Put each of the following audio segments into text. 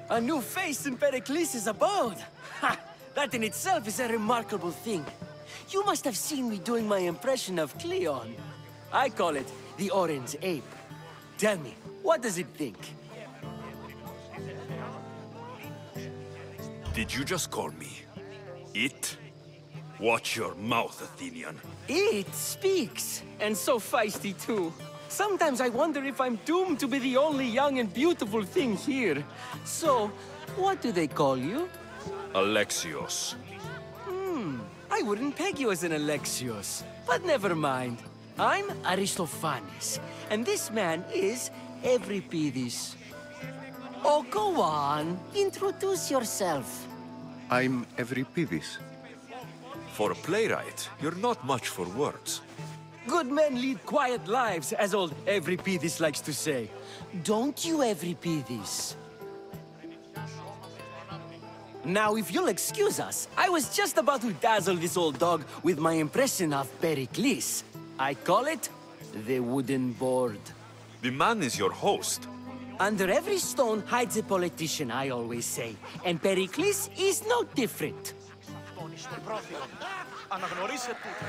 A new face in Pericles' abode! Ha! That in itself is a remarkable thing. You must have seen me doing my impression of Cleon. I call it the Orange Ape. Tell me, what does it think? Did you just call me it? Watch your mouth, Athenian. It speaks, and so feisty too. Sometimes I wonder if I'm doomed to be the only young and beautiful thing here. So, what do they call you? Alexios. I wouldn't peg you as an Alexios, but never mind. I'm Aristophanes, and this man is Euripides. Oh, go on. Introduce yourself. I'm Euripides. For a playwright, you're not much for words. Good men lead quiet lives, as old Euripides likes to say. Don't you, Euripides? Now, if you'll excuse us, I was just about to dazzle this old dog with my impression of Pericles. I call it the wooden board. The man is your host. Under every stone hides a politician, I always say. And Pericles is no different.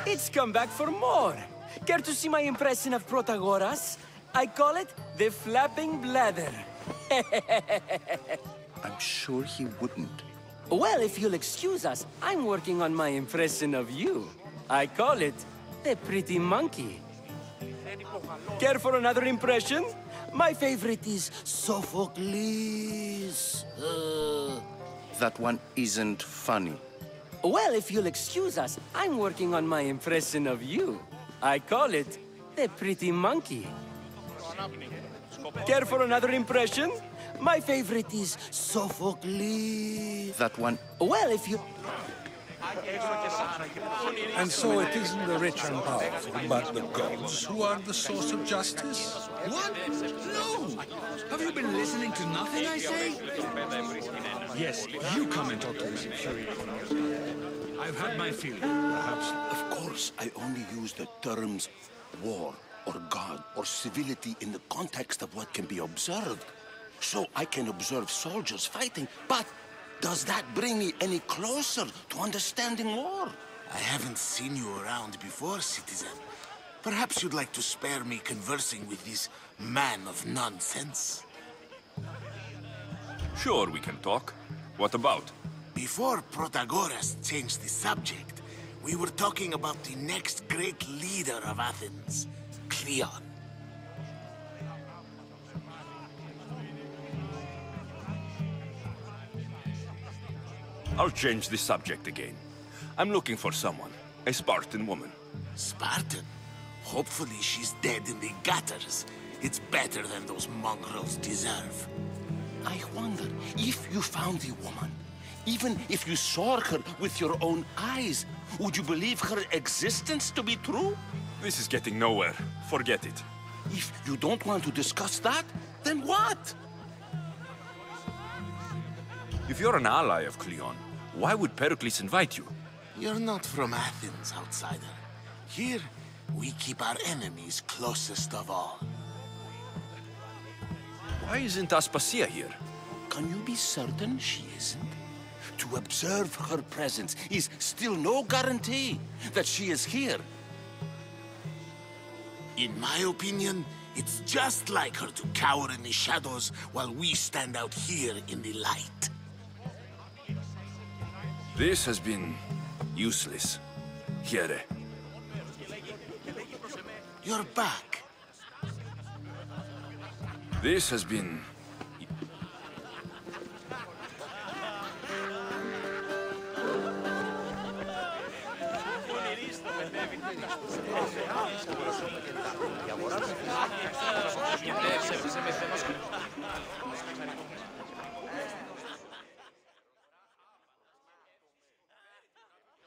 It's come back for more. Care to see my impression of Protagoras? I call it the flapping bladder. I'm sure he wouldn't. Well, if you'll excuse us, I'm working on my impression of you. I call it the pretty monkey. Care for another impression? My favorite is Sophocles. That one isn't funny. Well, if you'll excuse us, I'm working on my impression of you. I call it the pretty monkey. Care for another impression? My favorite is Sophocles. That one... Well, if you... And so it isn't the rich and powerful, but the gods who are the source of justice? What? No! Have you been listening to nothing I say? Yes, you come and talk to me, Fury. I've had my feeling, perhaps. Of course, I only use the terms war, or God, or civility in the context of what can be observed. So I can observe soldiers fighting, but does that bring me any closer to understanding war? I haven't seen you around before, citizen. Perhaps you'd like to spare me conversing with this man of nonsense. Sure, we can talk. What about? Before Protagoras changed the subject, we were talking about the next great leader of Athens, Cleon. I'll change the subject again. I'm looking for someone. A Spartan woman. Spartan? Hopefully she's dead in the gutters. It's better than those mongrels deserve. I wonder if you found the woman, even if you saw her with your own eyes, would you believe her existence to be true? This is getting nowhere. Forget it. If you don't want to discuss that, then what? If you're an ally of Cleon, why would Pericles invite you? You're not from Athens, outsider. Here, we keep our enemies closest of all. Why isn't Aspasia here? Can you be certain she isn't? To observe her presence is still no guarantee that she is here. In my opinion, it's just like her to cower in the shadows while we stand out here in the light. This has been useless. Here. You're back. This has been...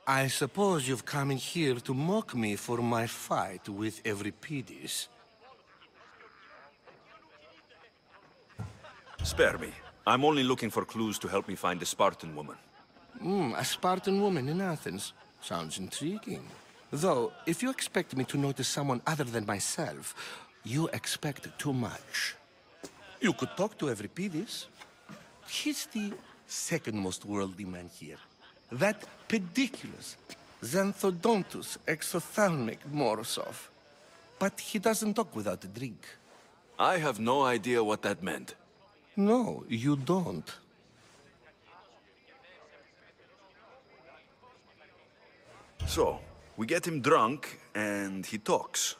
I suppose you've come in here to mock me for my fight with Euripides. Spare me. I'm only looking for clues to help me find a Spartan woman. A Spartan woman in Athens. Sounds intriguing. Though, if you expect me to notice someone other than myself, you expect too much. You could talk to Euripides. He's the second most worldly man here. That pediculous Xanthodontus exophthalmic Morosov. But he doesn't talk without a drink. I have no idea what that meant. No, you don't. So, we get him drunk, and he talks.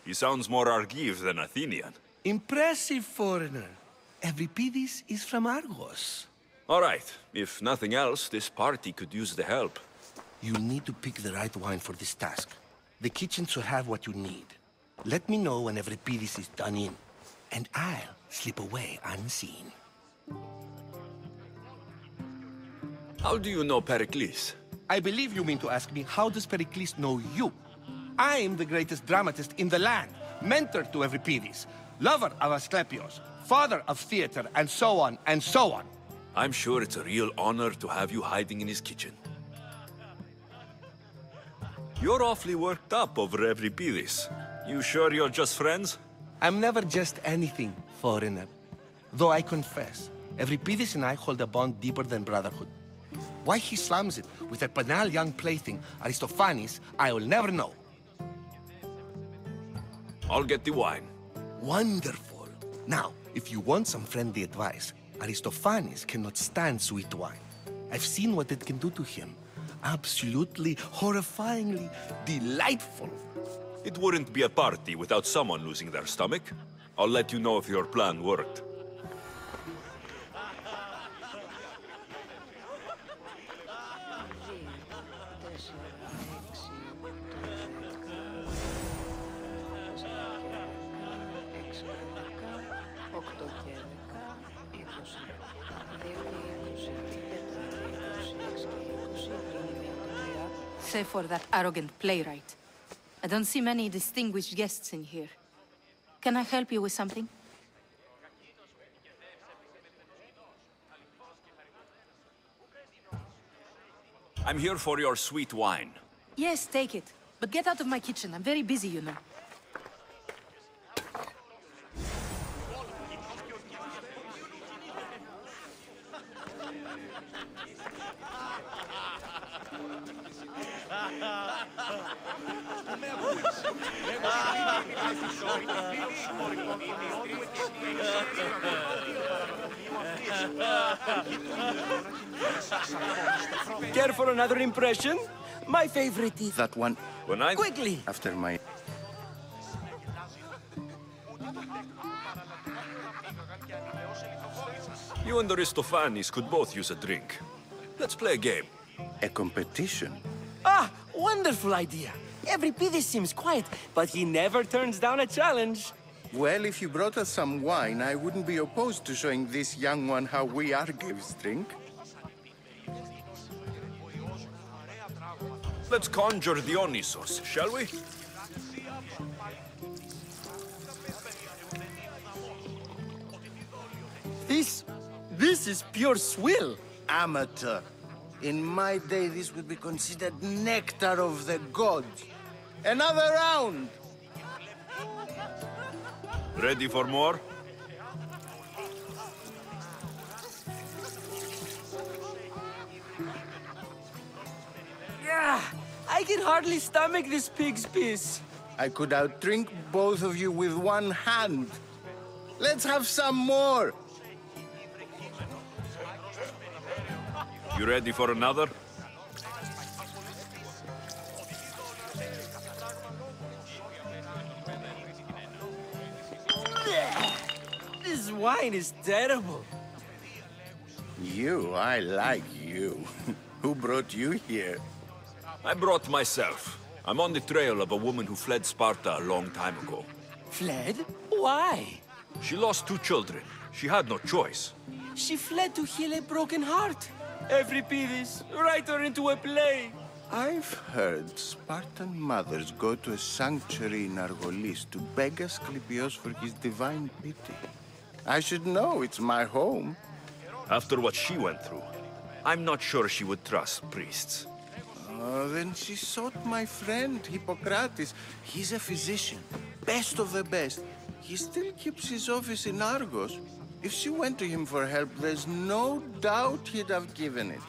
He sounds more Argive than Athenian. Impressive, foreigner. Euripides is from Argos. All right, if nothing else, this party could use the help. You need to pick the right wine for this task. The kitchen should have what you need. Let me know when Euripides is done in, and I'll slip away unseen. How do you know Pericles? I believe you mean to ask me, how does Pericles know you? I'm the greatest dramatist in the land, mentor to Euripides, lover of Asclepios, father of theater, and so on, and so on. I'm sure it's a real honor to have you hiding in his kitchen. You're awfully worked up over Euripides. You sure you're just friends? I'm never just anything, foreigner. Though I confess, Euripides and I hold a bond deeper than brotherhood. Why he slams it with a banal young plaything, Aristophanes, I will never know. I'll get the wine. Wonderful. Now, if you want some friendly advice, Aristophanes cannot stand sweet wine. I've seen what it can do to him. Absolutely, horrifyingly delightful. It wouldn't be a party without someone losing their stomach. I'll let you know if your plan worked. Save for that arrogant playwright. I don't see many distinguished guests in here. Can I help you with something? I'm here for your sweet wine. Yes, take it. But get out of my kitchen. I'm very busy, you know. Care for another impression? My favorite is... That one When I... Quickly! after my... You and Aristophanes could both use a drink. Let's play a game. A competition? Ah, wonderful idea. Euripides seems quiet, but he never turns down a challenge. Well, if you brought us some wine, I wouldn't be opposed to showing this young one how we Argives drink. Let's conjure Dionysos, shall we? This is pure swill. Amateur. In my day, this would be considered nectar of the gods. Another round! Ready for more? Yeah, I can hardly stomach this pig's piss. I could outdrink both of you with one hand. Let's have some more! You ready for another? This wine is terrible. You, I like you. Who brought you here? I brought myself. I'm on the trail of a woman who fled Sparta a long time ago. Fled? Why? She lost 2 children. She had no choice. She fled to heal a broken heart. Euripides, write her into a play. I've heard Spartan mothers go to a sanctuary in Argolis to beg Asclepios for his divine pity. I should know, it's my home. After what she went through, I'm not sure she would trust priests. Oh, then she sought my friend, Hippocrates. He's a physician, best of the best. He still keeps his office in Argos. If she went to him for help, there's no doubt he'd have given it.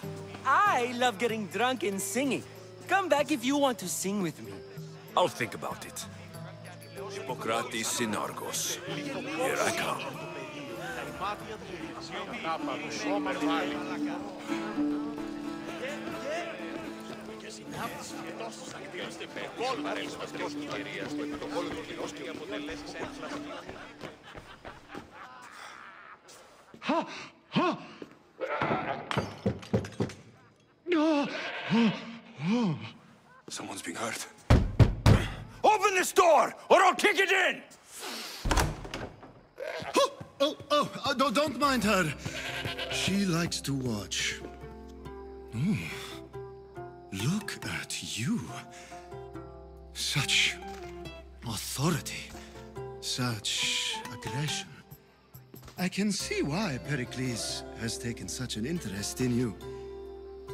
I love getting drunk and singing. Come back if you want to sing with me. I'll think about it. Hippocrates in Argos. Here I come. Someone's being hurt. Open this door, or I'll kick it in! Oh, don't mind her. She likes to watch. Look at you. Such authority. Such aggression. I can see why Pericles has taken such an interest in you.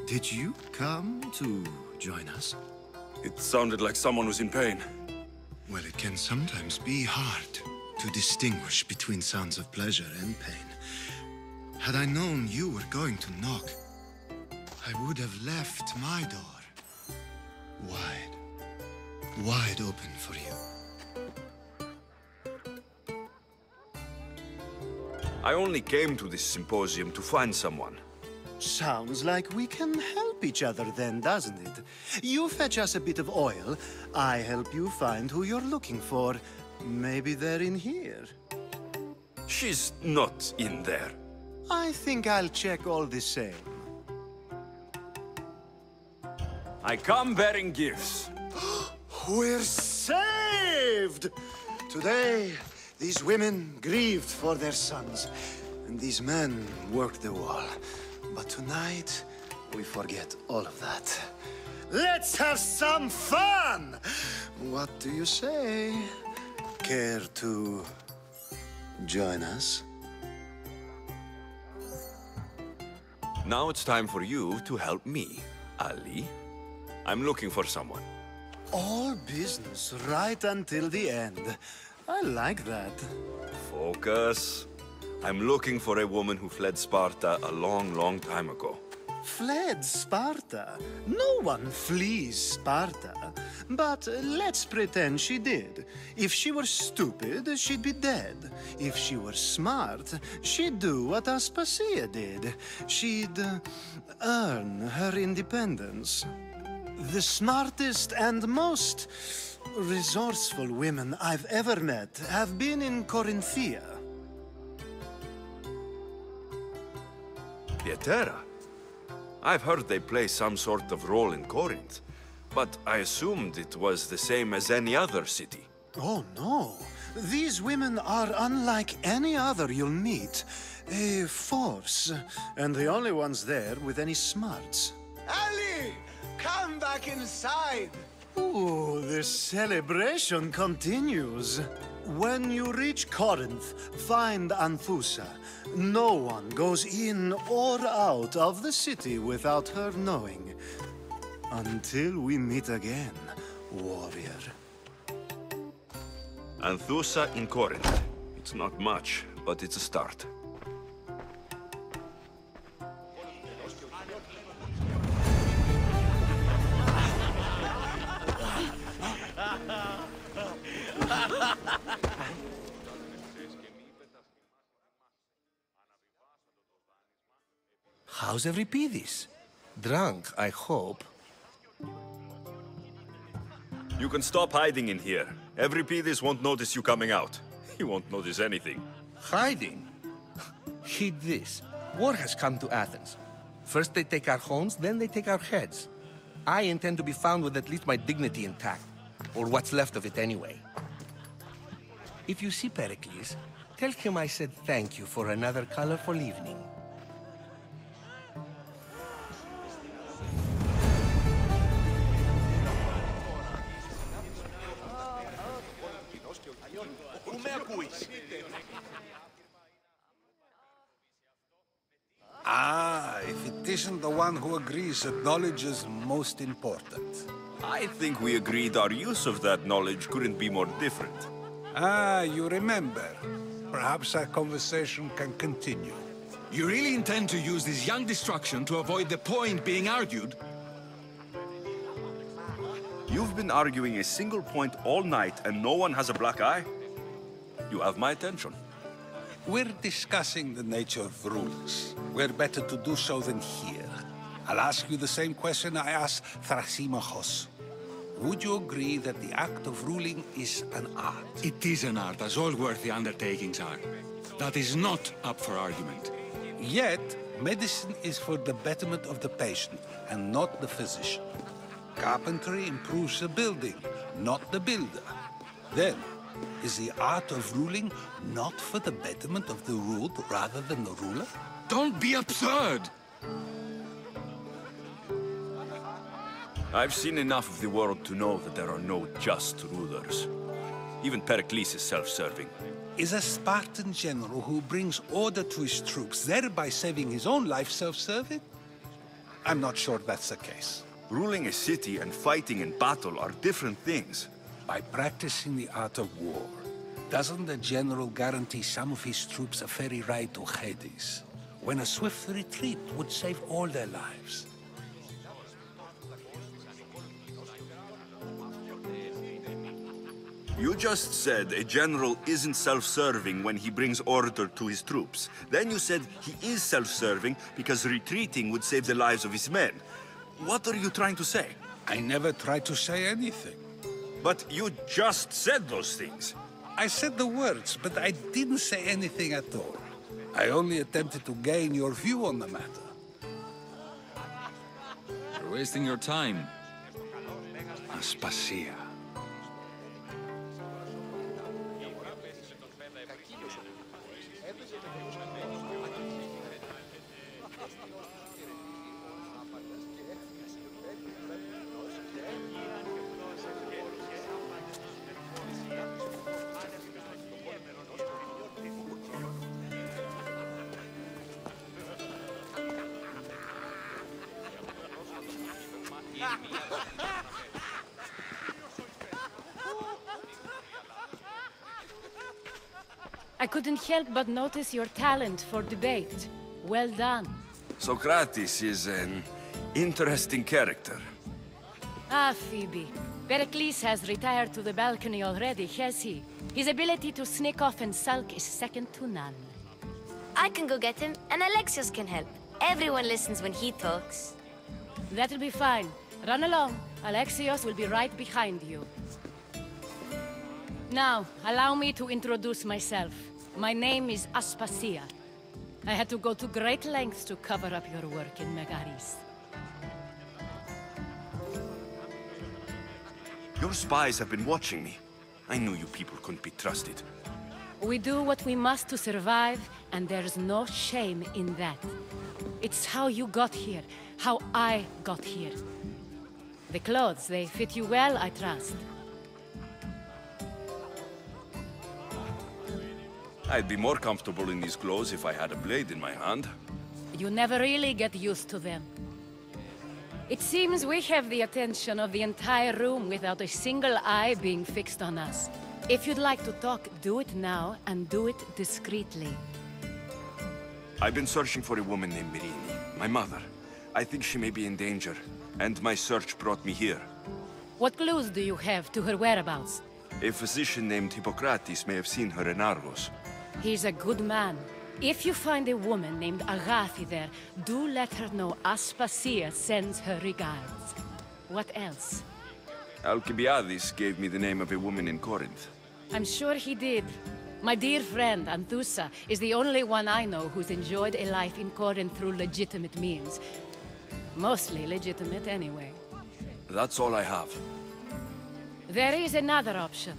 Did you come to join us? It sounded like someone was in pain. Well, it can sometimes be hard to distinguish between sounds of pleasure and pain. Had I known you were going to knock, I would have left my door wide open for you. I only came to this symposium to find someone. Sounds like we can help each other then, doesn't it? You fetch us a bit of oil, I help you find who you're looking for. Maybe they're in here. She's not in there. I think I'll check all the same. I come bearing gifts. We're saved! Today, these women grieved for their sons, and these men worked the wall. But tonight, we forget all of that. Let's have some fun! What do you say? Care to join us? Now it's time for you to help me, Ali. I'm looking for someone. All business right until the end. I like that. Focus. I'm looking for a woman who fled Sparta a long time ago. Fled Sparta? No one flees Sparta. But let's pretend she did. If she were stupid, she'd be dead. If she were smart, she'd do what Aspasia did. She'd earn her independence. The smartest and most resourceful women I've ever met have been in Corinthia. Pietera? I've heard they play some sort of role in Corinth, but I assumed it was the same as any other city. Oh, no. These women are unlike any other you'll meet. A force, and the only ones there with any smarts. Ali! Come back inside! Ooh, the celebration continues. When you reach Corinth, find Anthusa. No one goes in or out of the city without her knowing. Until we meet again, warrior. Anthusa in Corinth. It's not much, but it's a start. How's Euripides? Drunk, I hope. You can stop hiding in here. Euripides won't notice you coming out. He won't notice anything. Hiding? Heed this. War has come to Athens. First they take our homes, then they take our heads. I intend to be found with at least my dignity intact. Or what's left of it anyway. If you see Pericles, tell him I said thank you for another colorful evening. Ah, if it but isn't the one who agrees that knowledge is most important. I think we agreed our use of that knowledge couldn't be more different. Ah, you remember. Perhaps our conversation can continue. You really intend to use this young destruction to avoid the point being argued? You've been arguing a single point all night and no one has a black eye? You have my attention. We're discussing the nature of rulers. Where better to do so than here? I'll ask you the same question I asked Thrasymachos. Would you agree that the act of ruling is an art? It is an art, as all worthy undertakings are. That is not up for argument. Yet, medicine is for the betterment of the patient, and not the physician. Carpentry improves the building, not the builder. Then, is the art of ruling not for the betterment of the ruled rather than the ruler? Don't be absurd! I've seen enough of the world to know that there are no just rulers. Even Pericles is self-serving. Is a Spartan general who brings order to his troops, thereby saving his own life, self-serving? I'm not sure that's the case. Ruling a city and fighting in battle are different things. By practicing the art of war, doesn't the general guarantee some of his troops a ferry ride to Hades, when a swift retreat would save all their lives? You just said a general isn't self-serving when he brings order to his troops. Then you said he is self-serving because retreating would save the lives of his men. What are you trying to say? I never tried to say anything. But you just said those things. I said the words, but I didn't say anything at all. I only attempted to gain your view on the matter. You're wasting your time. Aspasia. I couldn't help but notice your talent for debate. Well done. Socrates is an interesting character. Ah, Phoebe. Pericles has retired to the balcony already, has he? His ability to sneak off and sulk is second to none. I can go get him, and Alexios can help. Everyone listens when he talks. That'll be fine. Run along. Alexios will be right behind you. Now, allow me to introduce myself. My name is Aspasia. I had to go to great lengths to cover up your work in Megaris. Your spies have been watching me. I knew you people couldn't be trusted. We do what we must to survive, and there's no shame in that. It's how you got here, how I got here. The clothes, they fit you well, I trust. I'd be more comfortable in these clothes if I had a blade in my hand. You never really get used to them. It seems we have the attention of the entire room without a single eye being fixed on us. If you'd like to talk, do it now, and do it discreetly. I've been searching for a woman named Myrine, my mother. I think she may be in danger, and my search brought me here. What clues do you have to her whereabouts? A physician named Hippocrates may have seen her in Argos. He's a good man. If you find a woman named Agathi there, do let her know Aspasia sends her regards. What else? Alcibiades gave me the name of a woman in Corinth. I'm sure he did. My dear friend, Anthusa, is the only one I know who's enjoyed a life in Corinth through legitimate means. Mostly legitimate, anyway. That's all I have. There is another option.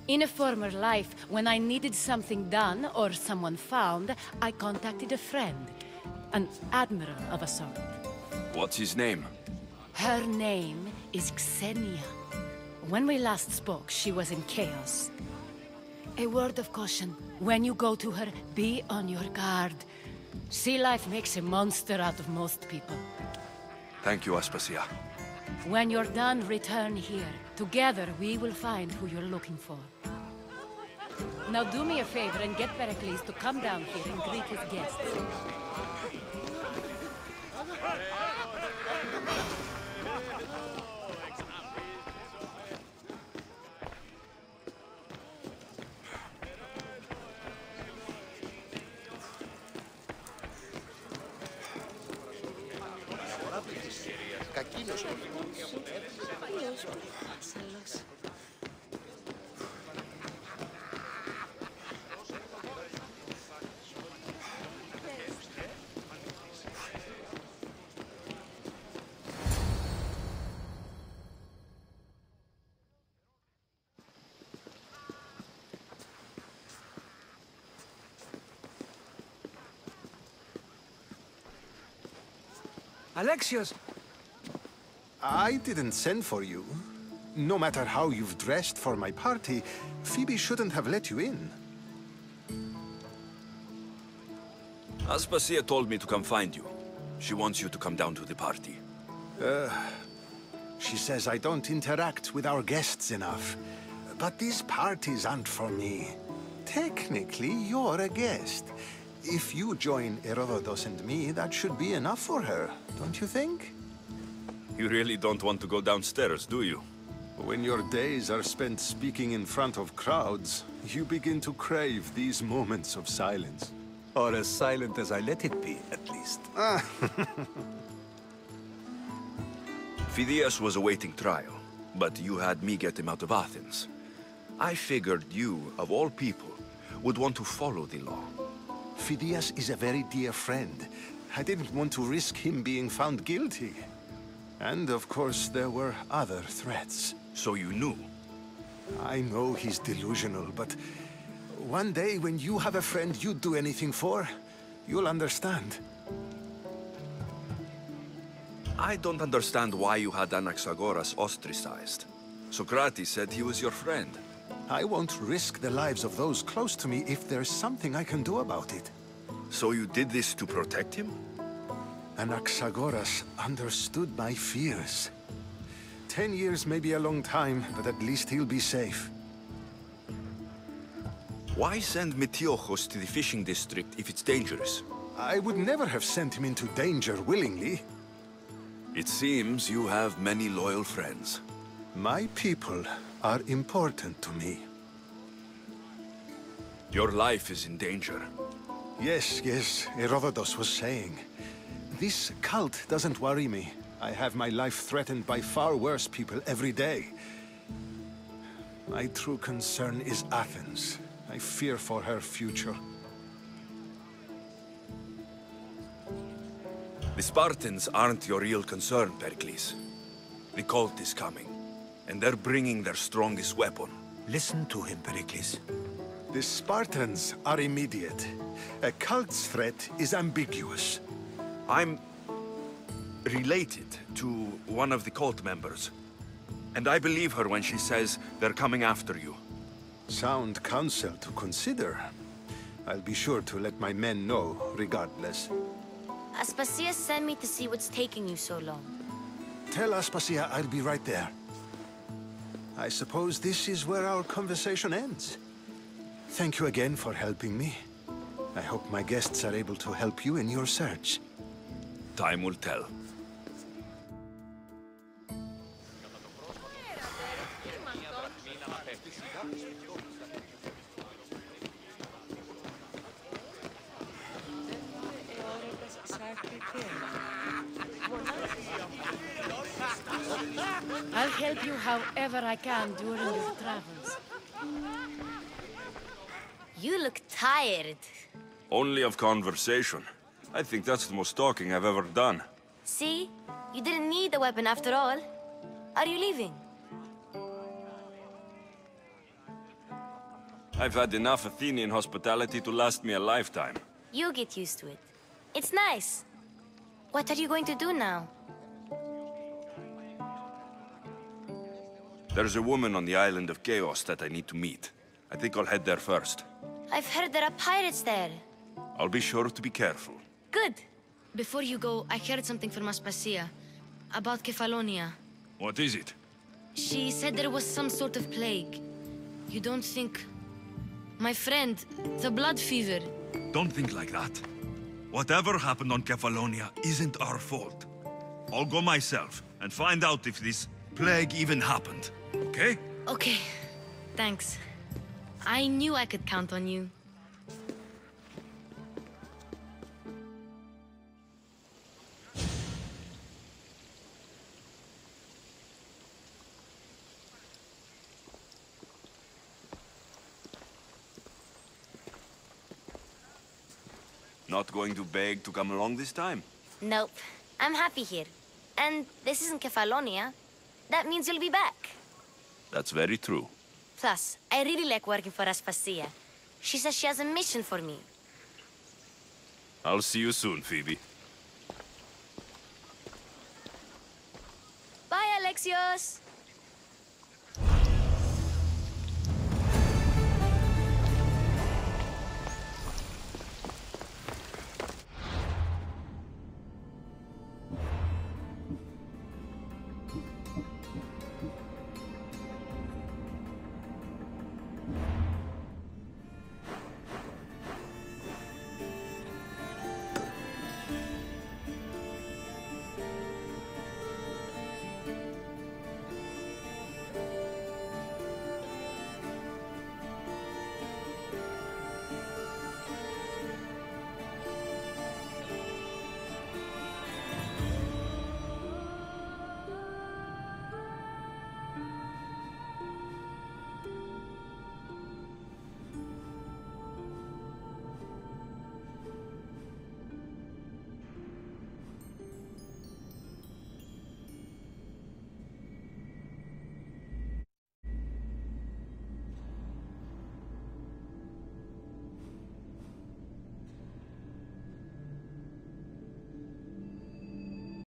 In a former life, when I needed something done or someone found, I contacted a friend. An admiral of a sort. What's his name? Her name is Xenia. When we last spoke, she was in chaos. A word of caution. When you go to her, be on your guard. Sea life makes a monster out of most people. Thank you, Aspasia. When you're done, return here. Together, we will find who you're looking for. Now do me a favor and get Pericles to come down here and greet his guests. Alexios! I didn't send for you. No matter how you've dressed for my party, Phoebe shouldn't have let you in. Aspasia told me to come find you. She wants you to come down to the party. She says I don't interact with our guests enough. But these parties aren't for me. Technically, you're a guest. If you join Herodotus and me, that should be enough for her, don't you think? You really don't want to go downstairs, do you? When your days are spent speaking in front of crowds, you begin to crave these moments of silence. Or as silent as I let it be, at least. Phidias was awaiting trial, but you had me get him out of Athens. I figured you, of all people, would want to follow the law. Phidias is a very dear friend. I didn't want to risk him being found guilty. And of course, there were other threats. So you knew? I know he's delusional, but one day when you have a friend you'd do anything for, you'll understand. I don't understand why you had Anaxagoras ostracized. Socrates said he was your friend. I won't risk the lives of those close to me if there's something I can do about it. So you did this to protect him? Anaxagoras understood my fears. 10 years may be a long time, but at least he'll be safe. Why send Metiochos to the fishing district if it's dangerous? I would never have sent him into danger willingly. It seems you have many loyal friends. My people are important to me. Your life is in danger. Yes, Herodotus was saying. This cult doesn't worry me. I have my life threatened by far worse people every day. My true concern is Athens. I fear for her future. The Spartans aren't your real concern, Pericles. The cult is coming, and they're bringing their strongest weapon. Listen to him, Pericles. The Spartans are immediate. A cult's threat is ambiguous. I'm related to one of the cult members, and I believe her when she says they're coming after you. Sound counsel to consider. I'll be sure to let my men know, regardless. Aspasia sent me to see what's taking you so long. Tell Aspasia I'll be right there. I suppose this is where our conversation ends. Thank you again for helping me. I hope my guests are able to help you in your search. Time will tell. I'll help you however I can during your travels. You look tired. Only of conversation. I think that's the most talking I've ever done. See? You didn't need the weapon after all. Are you leaving? I've had enough Athenian hospitality to last me a lifetime. You'll get used to it. It's nice. What are you going to do now? There's a woman on the island of Chaos that I need to meet. I think I'll head there first. I've heard there are pirates there. I'll be sure to be careful. Good. Before you go, I heard something from Aspasia about Kefalonia. What is it? She said there was some sort of plague. You don't think... My friend, the blood fever. Don't think like that. Whatever happened on Kefalonia isn't our fault. I'll go myself and find out if this plague even happened, okay? Okay. Thanks. I knew I could count on you. Not going to beg to come along this time? Nope. I'm happy here. And this isn't Kefalonia. That means you'll be back. That's very true. Plus, I really like working for Aspasia. She says she has a mission for me. I'll see you soon, Phoebe. Bye, Alexios!